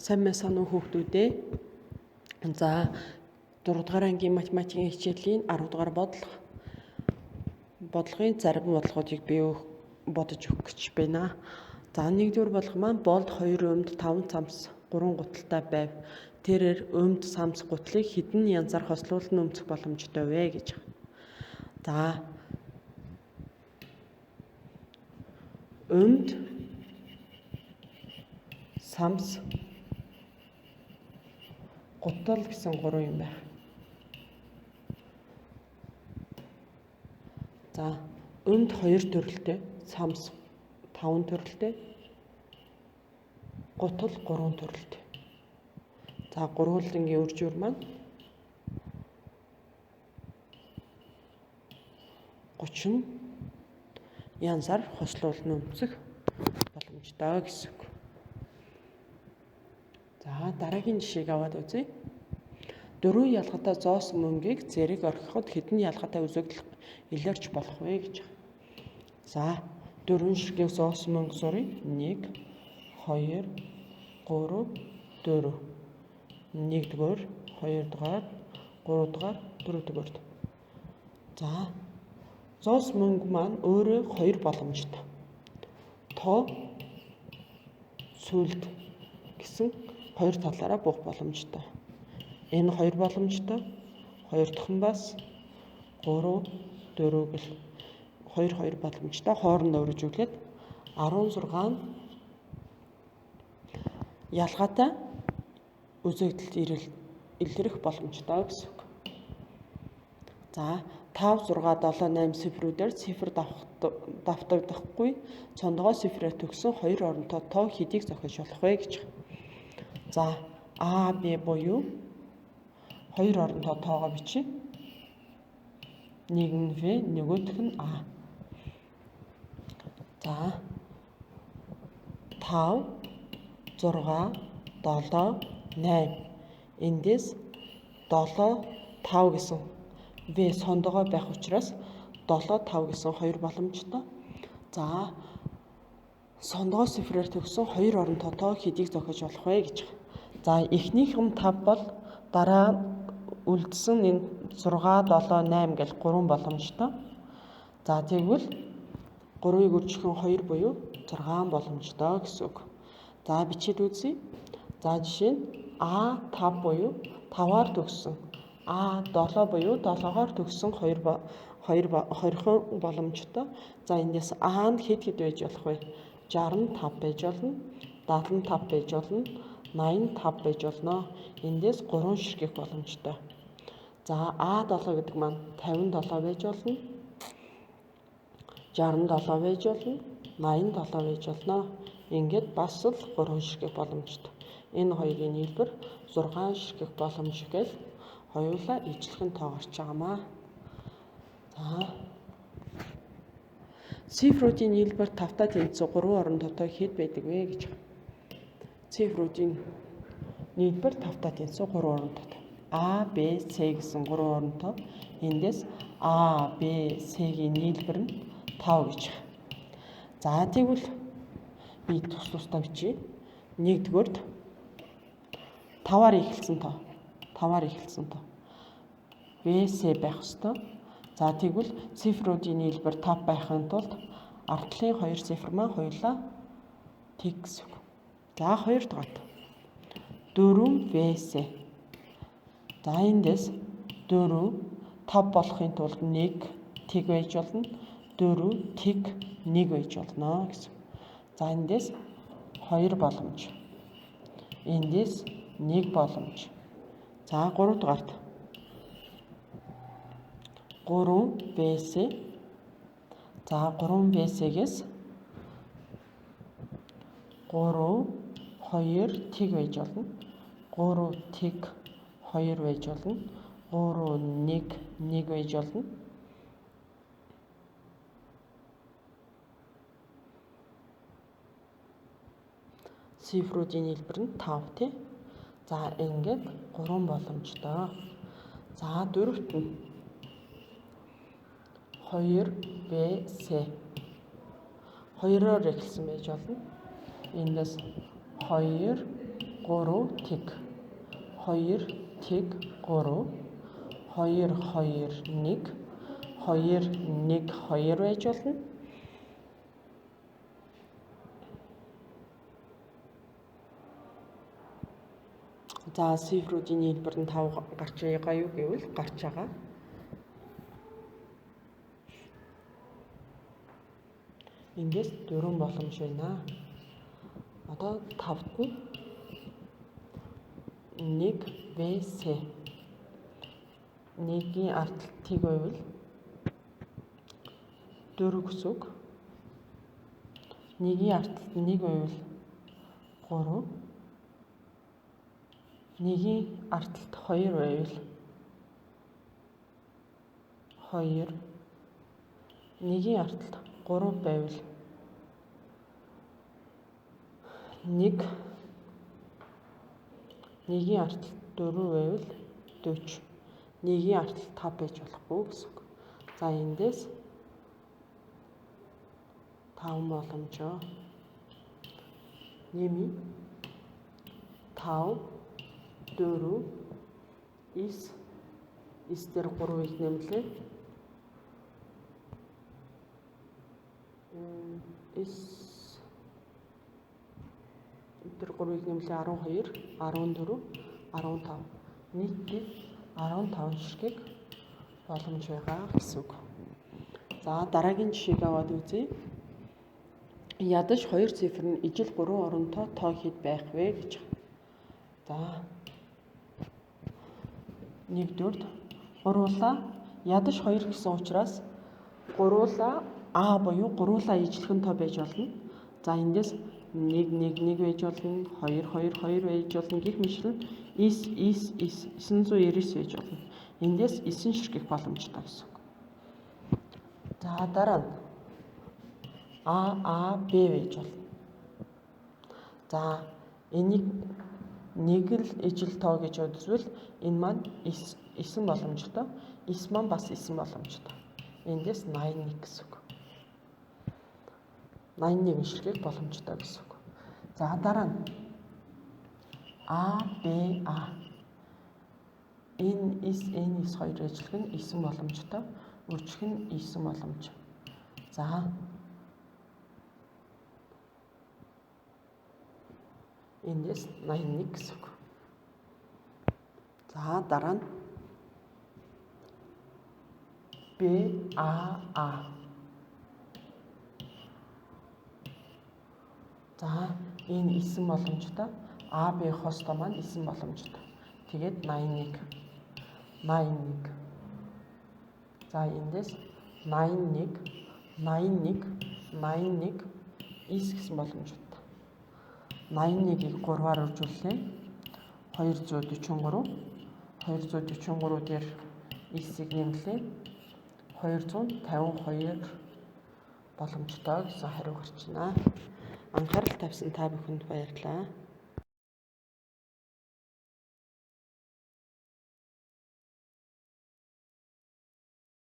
Сайн мэйсэн үү хүүхдүүдээ. За 4 дугаар ангийн математикийн хичээлийн 10 дугаар бодлогын зарим бодлогуудыг би бодож өгөх гэж байна. За 1-р бодлого маань болд 2 өмд 5 цамс 3 гуталтай байв. Тэрээр өмд цамс гутлыг хэдэн янзаар хослуулан өмсөх боломжтой вэ гэж. За өмд цамс гутал гэсэн 3 юм байна. За өмд 2 төрөлтэй, цамс 5 төрөлтэй, гутал 3 төрөлтэй. За гурвуулангийн үр жуур маань 30 янзаар хослуулан өмсөх боломжтой гэсэн үг. За дараагийн жишээг аваад үзье. 4 ялгатай зоосон мөнгийг зэрэг орхиход хэдэн ялгатай үзэгдэл илэрч болох вэ гэж. За 4 ширхэг зоосон мөнгө сурыг 1 2 3 4. 1-р, 2-р, 3-р, 4-р. За зоос мөнгө маань өөрөө 2 боломжтой. Тоо сүлд гэсэн 2 талаараа буух боломжтой. Энэ 2 боломжтой. 2 дахь нь бас 3 4 гэл 2 боломжтой хоорондоо үржүүлээд 16 ялгаатай үзэгдэл илэрэх боломжтой гэсэн үг. За 5 6 7 8 цифрүүдээр цифр давтагдахгүй цондогоо цифрээр төгсөн 2 оронтой тоо хэдийг зохиож болох вэ гэж. За А, Б буюу 2 оронтой тоогоо бичиж. Нэг нь В, нөгөөх нь А. За 5 6 7 8. Эндээс 7 5 гэсэн В сондогоо байх учраас 7 5 гэсэн 2 боломжтой. За сондогоо цифрээр төгсөн 2 оронтой тоо хэдийг зохиож болох вэ гэж. За эхнийх нь 5 бол дараа үлдсэн энэ 6 7 8 гэл 3 боломжтой. За тэгвэл 3-ыг үржихэн 2 буюу 6 боломжтой гэсэн үг. За бичээд үзье. За жишээ нь А 5 буюу 5-аар төгссөн. А 7 буюу 7-оор төгссөн 20 боломжтой. За эндээс А нь хэд байж болох вэ? 65 байж болно, 75 байж болно, 85 байж болно. Эндээс 3 ширхэх боломжтой. За А7 гэдэг маань 57 байж болно, 67 байж болно, 87 байж болно. Ингээд бас л 3 ширхэх боломжтой. Энэ хоёрын нийлбэр 6 ширхэх боломж гэж хоёулаа ижлэхэн тоо гарч байгаамаа. За цифруудын нийлбэр 5-тай тэнцүү 3 оронтой хэд байдаг вэ гэж. Цифруудын нийлбэр 5-тай тэнцүү 3 оронтой. А, Б, С гэсэн 3 оронтой. Эндээс А, Б, С-ийн нийлбэр нь 5 гэж. За тэгвэл би тусдаа бичиж. 1-р 5-аар эхэлсэн тоо. 5-аар эхэлсэн тоо. ВС байх ёстой. За тэгвэл цифруудын нийлбэр 5 байхын тулд ардлын 2 цифр маань хоёулаа тэг гэсэн үг. За 2 дахь 4 ВС. За эндээс 4 5 болохын тулд 1 тэг байж болно. 4 тэг 1 байж болно гэсэн. За эндээс 2 боломж. Эндээс 1 боломж. За 3 дахь 3 ВС. За 3 ВС-гээс 3 2 тэг байж болно. 3 тэг 2 байж болно. 3 1 байж болно. Цифруудын нийлбэр нь 5 тий. За ингээд 3 боломжтой. За 4-т нь 2 ВС. 2-оор эхэлсэн байж болно. Эндээс 2 3 тэг 2 тэг 3 2 2 1 2 1 2 байж болно. За цифруудын нийлбэр нь 5 гарч байгаа юу гэвэл гарч байгаа. Ингээс 4 боломж байна. Одоо 5-т нь 1 ВС 1-ийн ардталт тэг байвал 4 гэсэн үг. 1-ийн ардталт 1 байвал 3. 1-ийн ардталт 2 байвал 2. 1-ийн ардталт 3 байвал 1. 1-ийн ардталт 4 байвал 40. 1-ийн ардталт 5 байж болохгүй гэсэн үг. За эндээс 5 боломжоо нэмий 5 4 9 9 дээр 3-ыг нэмлээ. 9 дээр 3-ыг нэмлээ 12 14 15 нийтдээ 15 ширхэг боломж байгаа гэсэн үг. За дараагийн жишээг аваад үзье. Ядаж 2 цифр нь ижил 3 оронтой тоо хэд байх вэ гэж. За 1-р гуруула ядаж 2 гэсэн учраас гуруула А буюу гуруула ижилхэн тоо байж болно. За эндээс 1 1 1 байж болно, 2 2 2 байж болно гэх мэтлэн 999 байж болно. Эндээс 9 ширхэх боломжтой гэсэн үг. За дараа нь А Б байж болно. За энийг нэг л ижил тоо гэж үзвэл энэ маань 9 боломжтой. 9 маань бас 9 боломжтой. Эндээс 81 гэсэн үг. 81 ширхэг боломжтой гэсэн үг. За дараа нь А Б А энэ 2 ажиллах нь 9 боломжтой. Үржих нь 9 боломж. За эндээс 81 гэсэн үг. За дараа нь Б А за энэ 9 боломжтой. А Б хостой маань 9 боломжтой. Тэгээд 81. За эндээс 81 9 гэсэн боломжтой. 81-ийг 3-аар үржүүллээ. 243 дээр 9-ийг нэмлээ. 252 боломжтой гэсэн хариу гарч байна. Анхаарал тавьсан та бүхэнд баярлалаа.